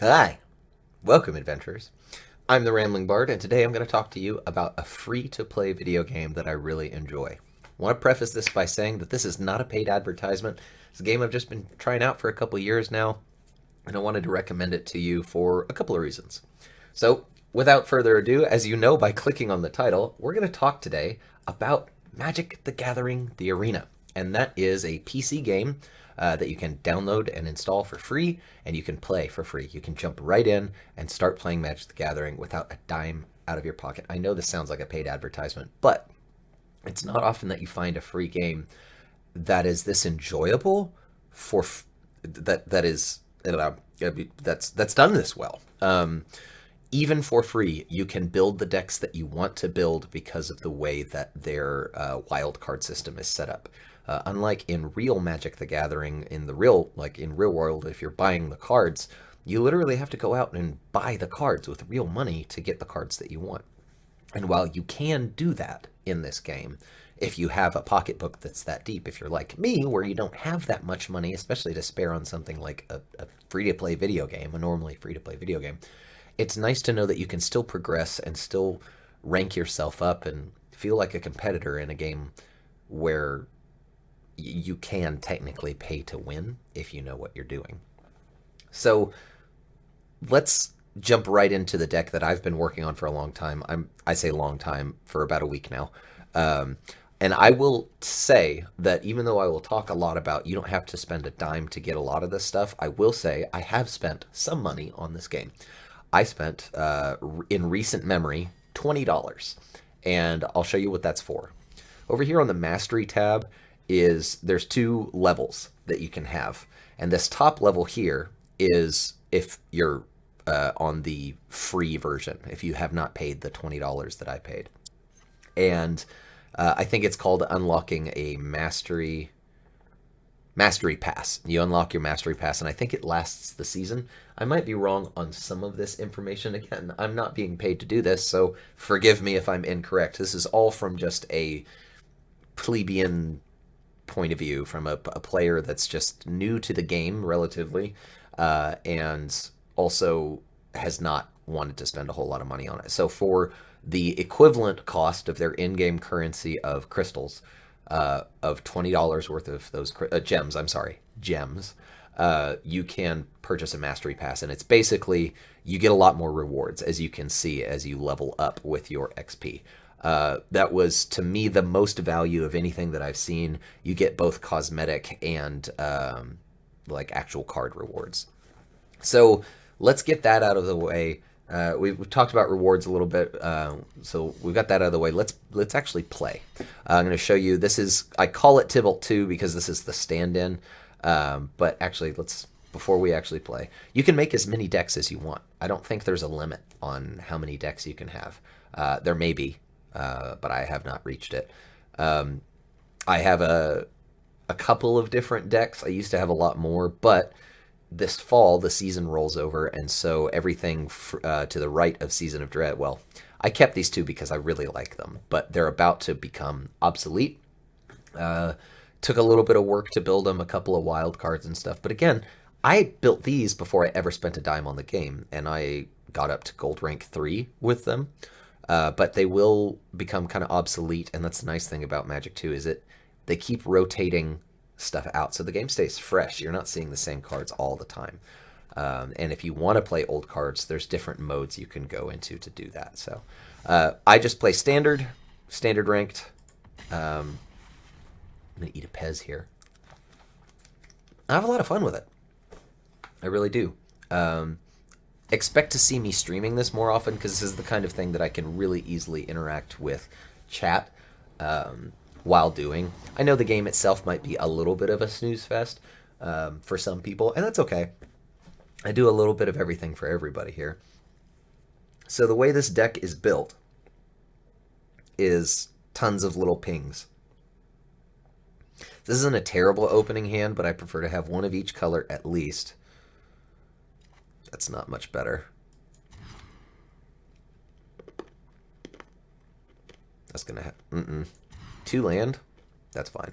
Hi, welcome adventurers. I'm the Rambling Bard, and today I'm going to talk to you about a free-to-play video game that I really enjoy. I want to preface this by saying that this is not a paid advertisement. It's a game I've just been trying out for a couple years now, and I wanted to recommend it to you for a couple of reasons. So, without further ado, as you know by clicking on the title, we're going to talk today about Magic the Gathering: The Arena, and that is a PC game that you can download and install for free, and you can play for free. You can jump right in and start playing Magic the Gathering without a dime out of your pocket. I know this sounds like a paid advertisement, but it's not often that you find a free game that is this enjoyable for that is that's done this well. Even for free, you can build the decks that you want to build because of the way that their wild card system is set up. Unlike in real Magic the Gathering, in real world, if you're buying the cards, you literally have to go out and buy the cards with real money to get the cards that you want. And while you can do that in this game, if you have a pocketbook that's that deep, if you're like me, where you don't have that much money, especially to spare on something like a free to play video game, a normally free to play video game, it's nice to know that you can still progress and still rank yourself up and feel like a competitor in a game where you can technically pay to win if you know what you're doing. So let's jump right into the deck that I've been working on for a long time. I say long time, for about a week now. And I will say that even though I will talk a lot about you don't have to spend a dime to get a lot of this stuff, I will say I have spent some money on this game. I spent, in recent memory, $20, and I'll show you what that's for. Over here on the Mastery tab there's two levels that you can have, and this top level here is if you're on the free version, if you have not paid the $20 that I paid. And I think it's called unlocking a Mastery Pass. You unlock your Mastery Pass, and I think it lasts the season. I might be wrong on some of this information. Again, I'm not being paid to do this, so forgive me if I'm incorrect. This is all from just a plebeian point of view, from a player that's just new to the game relatively, and also has not wanted to spend a whole lot of money on it. So for the equivalent cost of their in-game currency of crystals, of $20 worth of those gems, you can purchase a Mastery Pass, and it's basically you get a lot more rewards, as you can see, as you level up with your XP. That was, to me, the most value of anything that I've seen. You get both cosmetic and like actual card rewards. So let's get that out of the way. We've talked about rewards a little bit, so we've got that out of the way. Let's actually play. I'm going to show you. I call it Tibalt 2 because this is the stand-in. But actually, before we actually play, you can make as many decks as you want. I don't think there's a limit on how many decks you can have. There may be, but I have not reached it. I have a couple of different decks. I used to have a lot more, but this fall the season rolls over, and so everything to the right of Season of Dread. Well, I kept these two because I really like them, but they're about to become obsolete. Took a little bit of work to build them, a couple of wild cards and stuff. But again, I built these before I ever spent a dime on the game, and I got up to gold rank 3 with them. But they will become kind of obsolete, and that's the nice thing about Magic 2 is they keep rotating stuff out, so the game stays fresh. You're not seeing the same cards all the time. And if you want to play old cards, there's different modes you can go into to do that. So I just play standard ranked. I'm going to eat a Pez here. I have a lot of fun with it. I really do. Expect to see me streaming this more often because this is the kind of thing that I can really easily interact with chat while doing. I know the game itself might be a little bit of a snooze fest for some people, and that's okay. I do a little bit of everything for everybody here. So the way this deck is built is tons of little pings. This isn't a terrible opening hand, but I prefer to have one of each color at least. That's not much better. That's gonna have 2 land. That's fine.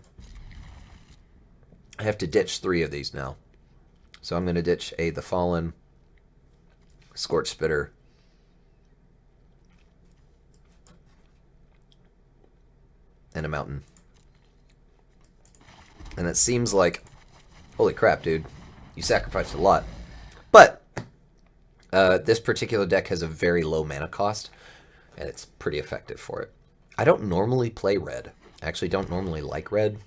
I have to ditch 3 of these now. So I'm gonna ditch the Fallen, Scorch Spitter. And a mountain. And it seems like, holy crap, dude, you sacrificed a lot. But this particular deck has a very low mana cost, and it's pretty effective for it. I don't normally play red. I actually don't normally like red,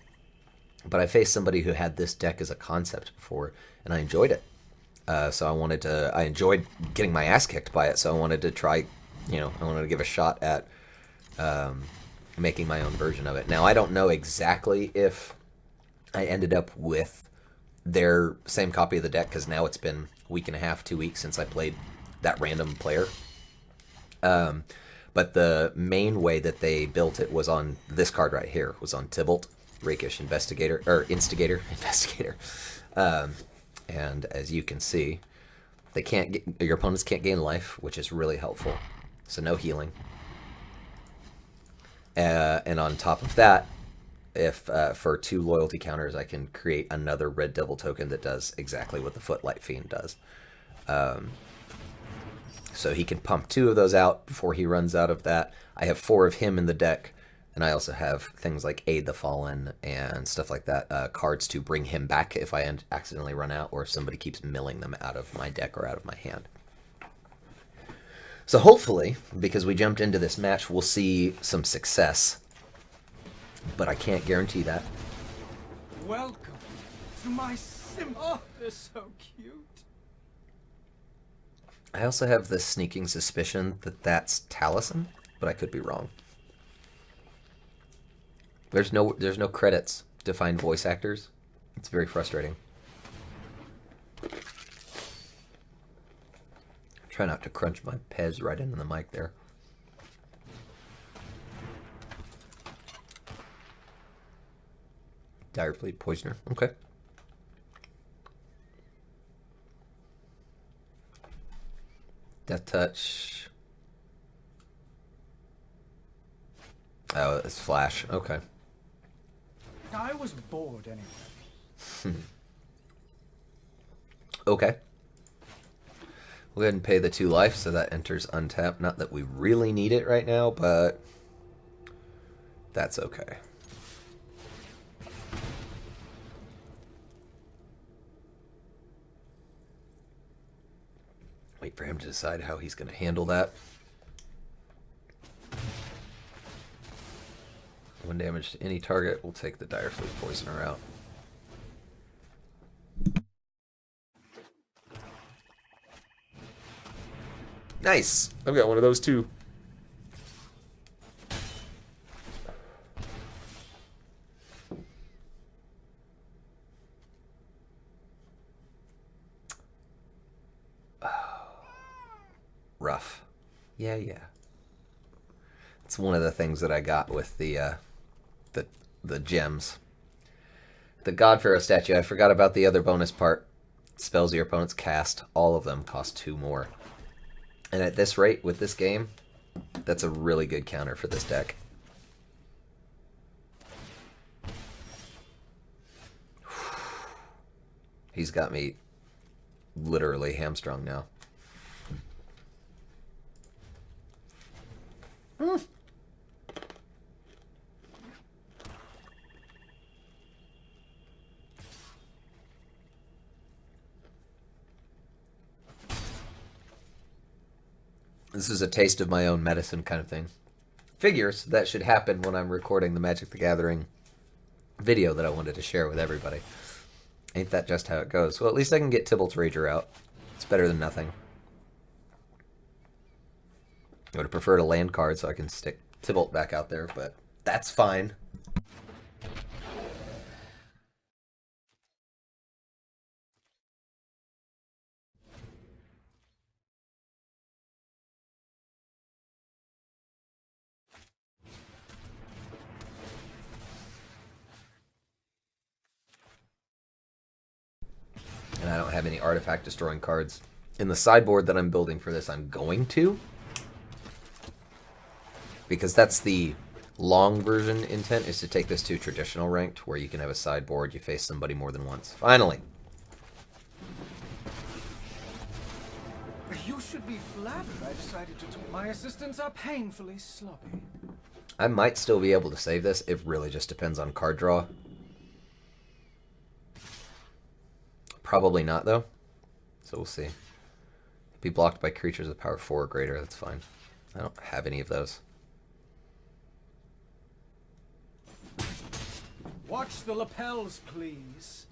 but I faced somebody who had this deck as a concept before, and I enjoyed it. So I enjoyed getting my ass kicked by it, so I wanted to try, I wanted to give a shot at making my own version of it. Now, I don't know exactly if I ended up with their same copy of the deck, because now it's been a week and a half, 2 weeks since I played that random player. But the main way that they built it was on this card right here, was on Tybalt, Rakish Investigator, or Instigator, Investigator. And as you can see, your opponents can't gain life, which is really helpful. So no healing. And on top of that, if for 2 loyalty counters, I can create another Red Devil token that does exactly what the Footlight Fiend does. So he can pump 2 of those out before he runs out of that. I have 4 of him in the deck, and I also have things like Aid the Fallen and stuff like that, cards to bring him back if I accidentally run out, or if somebody keeps milling them out of my deck or out of my hand. So hopefully, because we jumped into this match, we'll see some success. But I can't guarantee that. Welcome to my sim. Oh, they're so cute. I also have this sneaking suspicion that that's Taliesin, but I could be wrong. There's no credits to find voice actors. It's very frustrating. Try not to crunch my Pez right into the mic there. Direfleet Poisoner. Okay. Death Touch. Oh, it's Flash. Okay. I was bored anyway. Okay. We'll go ahead and pay the 2 life, so that enters untapped. Not that we really need it right now, but that's okay. Wait for him to decide how he's going to handle that. 1 damage to any target. We'll take the Direfleet Poisoner out. Nice! I've got one of those too. Rough. Yeah. It's one of the things that I got with the gems. The God Pharaoh statue, I forgot about the other bonus part. Spells your opponents cast, all of them cost 2 more. And at this rate, with this game, that's a really good counter for this deck. He's got me literally hamstrung now. This is a taste of my own medicine kind of thing. Figures that should happen when I'm recording the Magic the Gathering video that I wanted to share with everybody. Ain't that just how it goes? Well, at least I can get Tybalt's Rager out. It's better than nothing. I would have preferred a land card so I can stick Tybalt back out there, but that's fine. And I don't have any artifact destroying cards. In the sideboard that I'm building for this, I'm going to. Because that's the long version intent, is to take this to traditional ranked, where you can have a sideboard, you face somebody more than once. Finally! You should be flattered I decided to talk. My assistants are painfully sloppy. I might still be able to save this. It really just depends on card draw. Probably not, though. So we'll see. Be blocked by creatures of power 4 or greater. That's fine. I don't have any of those. Watch the lapels, please.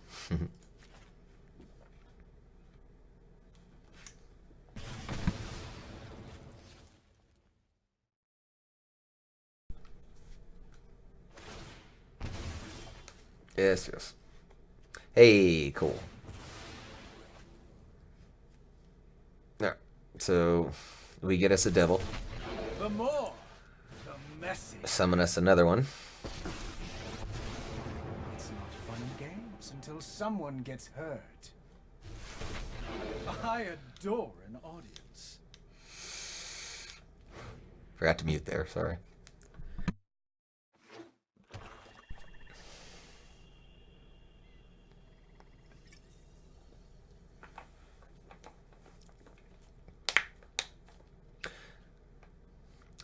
Yes, yes. Hey, cool. Alright, so we get us a devil. The more, the messy. Summon us another one. It's not fun and games until someone gets hurt. I adore an audience. Forgot to mute there, sorry.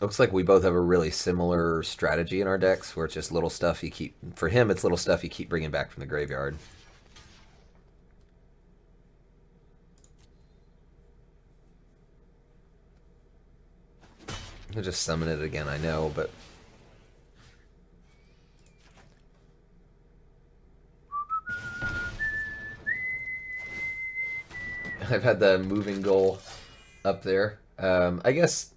Looks like we both have a really similar strategy in our decks, where it's just little stuff you keep... For him, it's little stuff you keep bringing back from the graveyard. I'll just summon it again, I know, but... I've had the moving goal up there. I guess...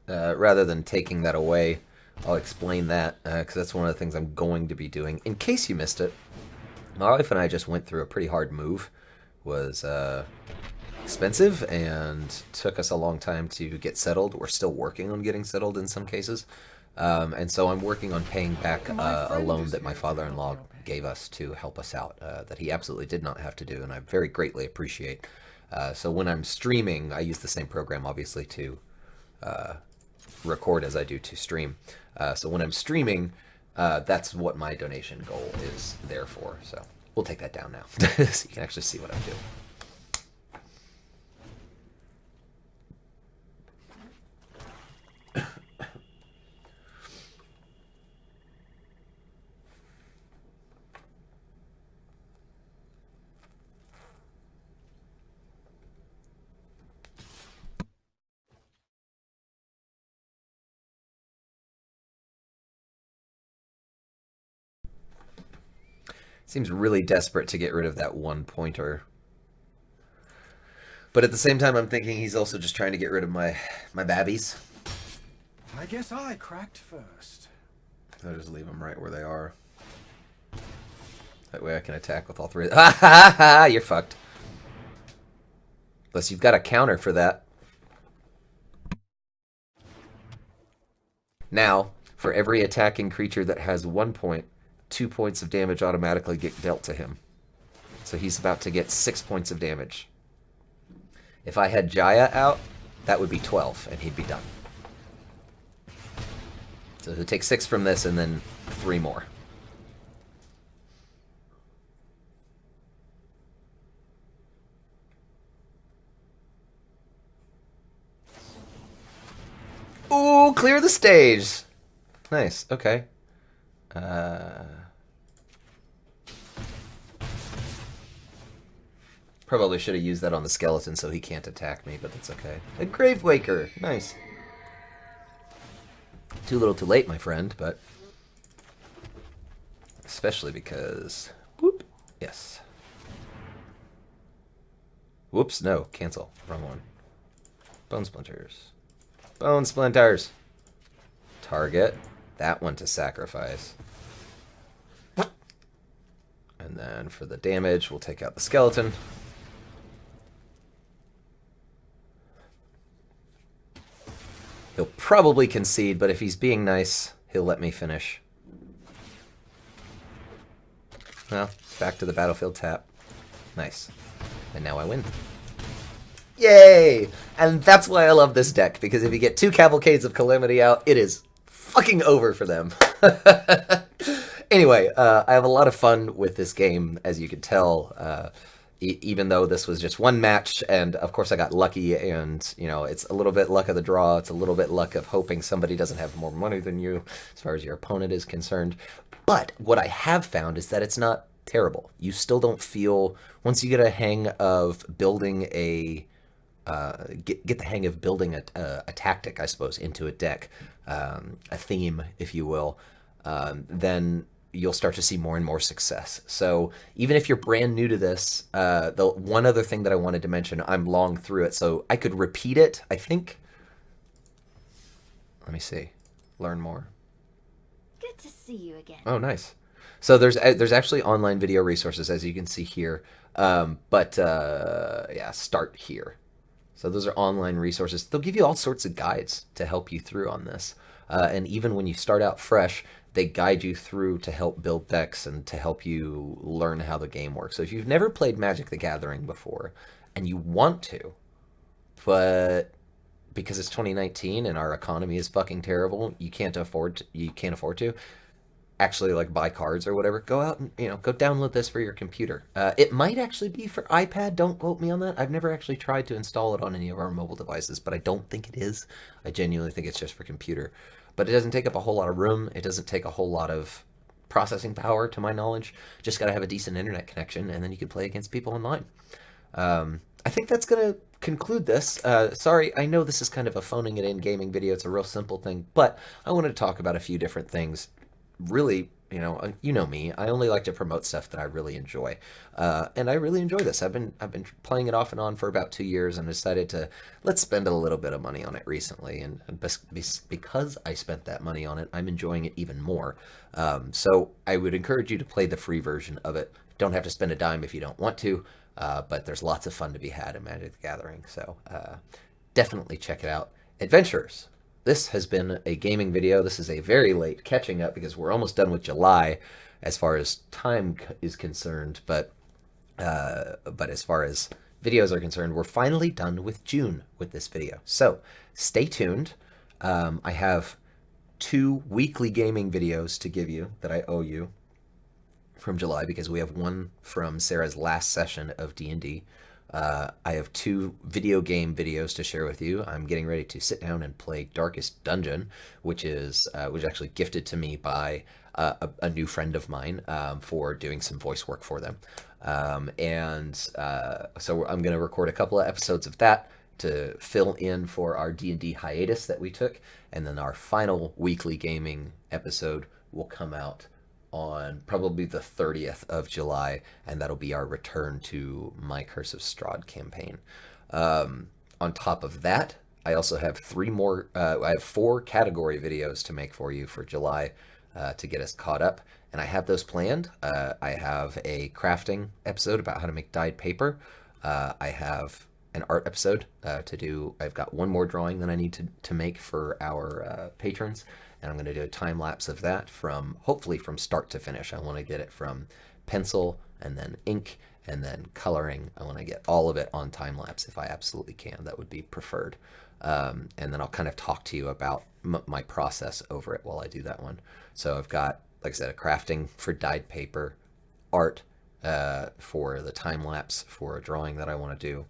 rather than taking that away, I'll explain that, because that's one of the things I'm going to be doing. In case you missed it, my wife and I just went through a pretty hard move. It was expensive and took us a long time to get settled. We're still working on getting settled in some cases. And so I'm working on paying back a loan that my father-in-law gave us to help us out, that he absolutely did not have to do, and I very greatly appreciate. So when I'm streaming, I use the same program, obviously, to... record as I do to stream. So when I'm streaming, that's what my donation goal is there for. So we'll take that down now so you can actually see what I'm doing. Seems really desperate to get rid of that one pointer. But at the same time, I'm thinking he's also just trying to get rid of my babbies. I guess I cracked first. I'll just leave them right where they are. That way I can attack with all three. Ha ha ha! You're fucked. Unless you've got a counter for that. Now, for every attacking creature that has 1 point, 2 points of damage automatically get dealt to him. So he's about to get 6 points of damage. If I had Jaya out, that would be 12, and he'd be done. So he'll take 6 from this, and then 3 more. Ooh, clear the stage! Nice, okay. Probably should have used that on the skeleton so he can't attack me, but that's okay. A Gravewaker! Nice. Too little too late, my friend, but... Especially because... Whoop! Yes. Whoops, no. Cancel. Wrong one. Bone Splinters. Bone Splinters! Target. That one to sacrifice. And then for the damage, we'll take out the skeleton. He'll probably concede, but if he's being nice, he'll let me finish. Well, back to the battlefield tap. Nice. And now I win. Yay! And that's why I love this deck, because if you get 2 Cavalcades of Calamity out, it is fucking over for them. Anyway, I have a lot of fun with this game, as you can tell. even though this was just one match, and of course I got lucky, and it's a little bit luck of the draw, it's a little bit luck of hoping somebody doesn't have more money than you as far as your opponent is concerned. But what I have found is that it's not terrible. You still don't feel, once you get a hang of building get the hang of building a tactic, I suppose, into a deck, a theme, if you will, then you'll start to see more and more success. So even if you're brand new to this, the one other thing that I wanted to mention, I'm long through it, so I could repeat it, I think. Let me see. Learn more. Good to see you again. Oh, nice. So there's actually online video resources, as you can see here. Yeah, start here. So those are online resources. They'll give you all sorts of guides to help you through on this. And even when you start out fresh, they guide you through to help build decks and to help you learn how the game works. So if you've never played Magic the Gathering before and you want to, but because it's 2019 and our economy is fucking terrible, you can't afford to actually like buy cards or whatever, go out and go download this for your computer. It might actually be for iPad, don't quote me on that. I've never actually tried to install it on any of our mobile devices, but I don't think it is. I genuinely think it's just for computer. But it doesn't take up a whole lot of room, it doesn't take a whole lot of processing power, to my knowledge. Just gotta have a decent internet connection, and then you can play against people online. I think that's gonna conclude this. Sorry, I know this is kind of a phoning it in gaming video, it's a real simple thing, but I wanted to talk about a few different things. Really, you know me. I only like to promote stuff that I really enjoy, and I really enjoy this. I've been playing it off and on for about 2 years, and decided to let's spend a little bit of money on it recently. And because I spent that money on it, I'm enjoying it even more. So I would encourage you to play the free version of it. Don't have to spend a dime if you don't want to, but there's lots of fun to be had in Magic the Gathering. So definitely check it out, adventurers. This has been a gaming video. This is a very late catching up because we're almost done with July as far as time is concerned, but as far as videos are concerned, we're finally done with June with this video. So stay tuned. I have 2 weekly gaming videos to give you that I owe you from July, because we have one from Sarah's last session of D&D. I have 2 video game videos to share with you. I'm getting ready to sit down and play Darkest Dungeon, which was actually gifted to me by a new friend of mine for doing some voice work for them. So I'm going to record a couple of episodes of that to fill in for our D&D hiatus that we took, and then our final weekly gaming episode will come out on probably the 30th of July, and that'll be our return to my Curse of Strahd campaign. On top of that, I also have 4 category videos to make for you for July to get us caught up, and I have those planned. I have a crafting episode about how to make dyed paper. I have an art episode to do. I've got one more drawing that I need to make for our patrons, and I'm going to do a time lapse of that hopefully from start to finish. I want to get it from pencil and then ink and then coloring. I want to get all of it on time lapse if I absolutely can. That would be preferred. And then I'll kind of talk to you about my process over it while I do that one. So I've got, like I said, a crafting for dyed paper, art for the time lapse for a drawing that I want to do.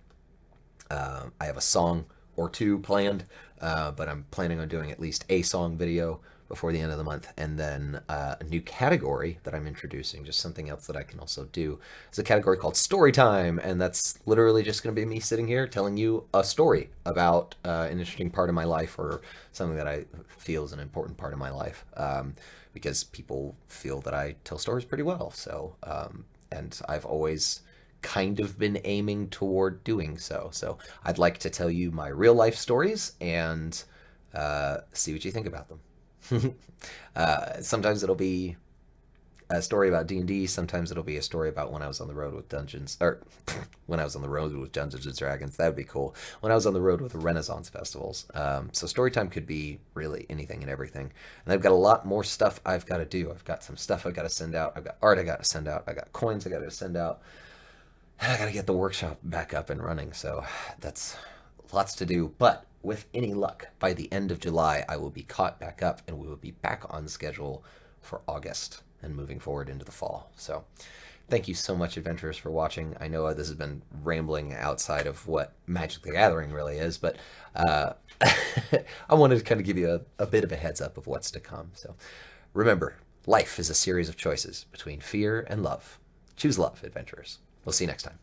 I have a song or 2 planned, but I'm planning on doing at least a song video before the end of the month. And then a new category that I'm introducing, just something else that I can also do, is a category called Story Time. And that's literally just going to be me sitting here telling you a story about an interesting part of my life, or something that I feel is an important part of my life, because people feel that I tell stories pretty well. So, and I've always kind of been aiming toward doing so. So I'd like to tell you my real life stories and see what you think about them. Sometimes it'll be a story about D&D, sometimes it'll be a story about when I was on the road with when I was on the road with Dungeons and Dragons. That would be cool. When I was on the road with the Renaissance festivals. So story time could be really anything and everything. And I've got a lot more stuff I've got to do. I've got some stuff I've got to send out. I've got art I got to send out. I got coins I got to send out. And I got to get the workshop back up and running. So that's lots to do. But with any luck, by the end of July, I will be caught back up and we will be back on schedule for August and moving forward into the fall. So Thank you so much, adventurers, for watching. I know this has been rambling outside of what Magic the Gathering really is, but I wanted to kind of give you a bit of a heads up of what's to come. So remember, life is a series of choices between fear and love. Choose love, adventurers. We'll see you next time.